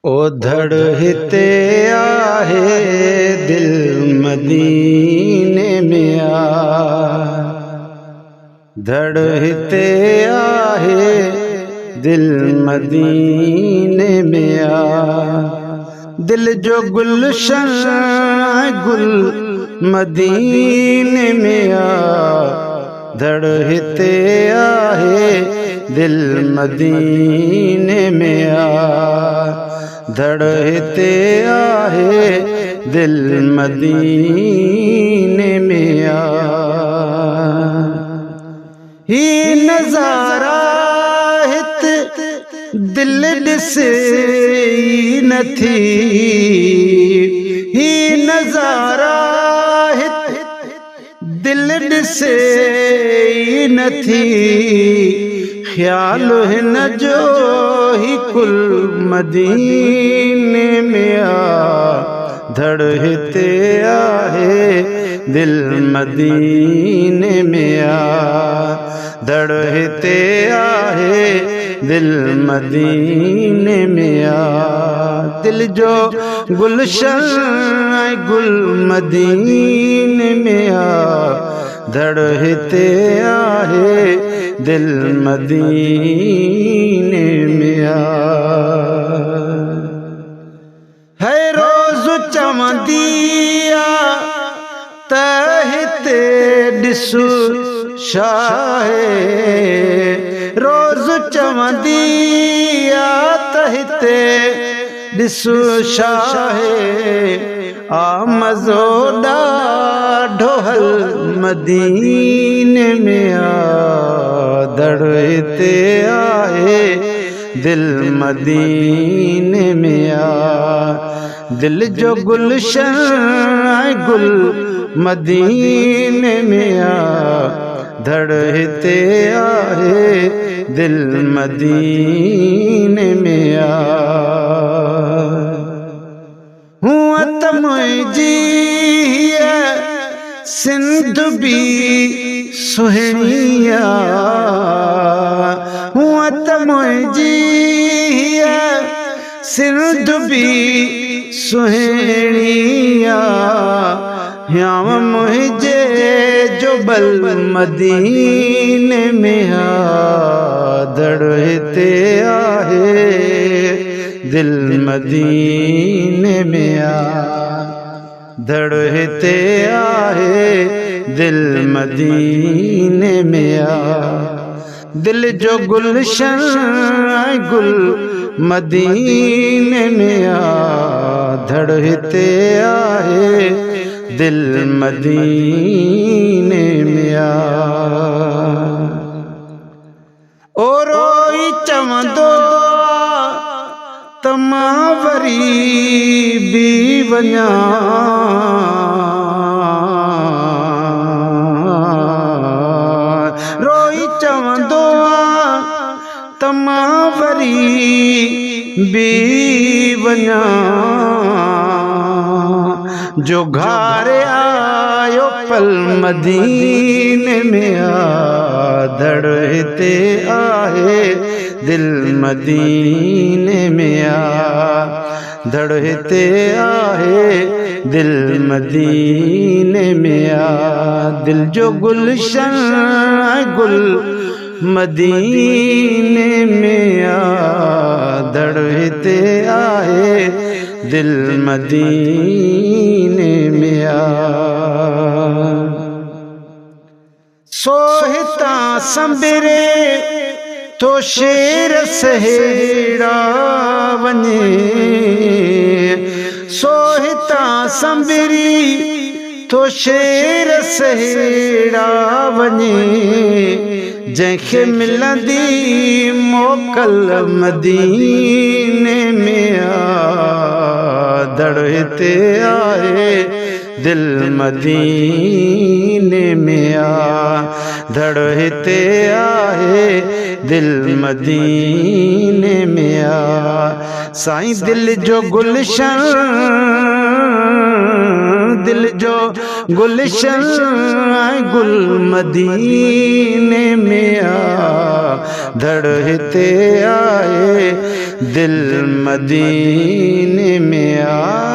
ओधड़ हिते आहे दिल मदीने में आ, धड़ हिते आहे दिल मदीने में आ। दिल जो गुलशन गुल मदीने में आ, धड़ हिते आहे दिल मदीने में आ, धड़ हिते आहे दिल मदीने में आ। ही नज़ारा हित दिल ॾिसे नथी, ही नज़ारा हित दिल ॾिसे नथी, ख्याल हिन जो ही कुल मदीने में आ, धड़ हिते आहे दिल मदीने में आ, धड़ हिते आहे दिल मदीने में आ। दिल जो गुलशन गुल मदीने में आ, धड़ हिते आहे दिल मदीने में आ। है रोज़ चवंदिया त हिते ॾिसु शाहे, रोज़ चवंदिया त हिते ॾिसु शाहे, आ मज़ो ॾाढो हल मदीने में आ, धड़ हिते आहे दिल मदीने में आ। दिल जो गुलशन गुल मदीने में आ, धड़ हिते आहे दिल मदीने में आ। हुआ त मुंहिंजी सिंध भी सुहिणिया, हुआ त मुंहिंजी सिंध भी सुहिणिया, याम मुंहिंजे जो बल मदीने में आ, धड़ हिते आहे दिल मदीने में आ, धड़ हिते आहे दिल मदीने में आ। दिल जो गुलशन गुल मदीने में आ, धड़ हिते आहे दिल मदीने में आ। ओ रोई चवंदो त मां वरी बि वञा, रोई चवंदो त मां वरी बि वञा, जो घर आयो पल मदीने में आ, धड़ हिते आहे दिल मदीने में आ, धड़ हिते आहे दिल मदीने में आ। दिल जो गुलशन गुल मदीने में आ, धड़ हिते आहे दिल मदीने में आ। सोहिता संबरे तो शेर सहेड़ा वने, सोहिता संबरी तो शेर सहेड़ा वने, जंहिंखे मिलंदी मोकल मदीने में आ, धड़ हिते आहे दिल मदीने में आ, धड़ हिते आहे दिल मदीने में आ। साईं दिल जो गुलशन दिल जो गुलशन गुल मदीने में आ धड़ते आए दिल मदीने में आ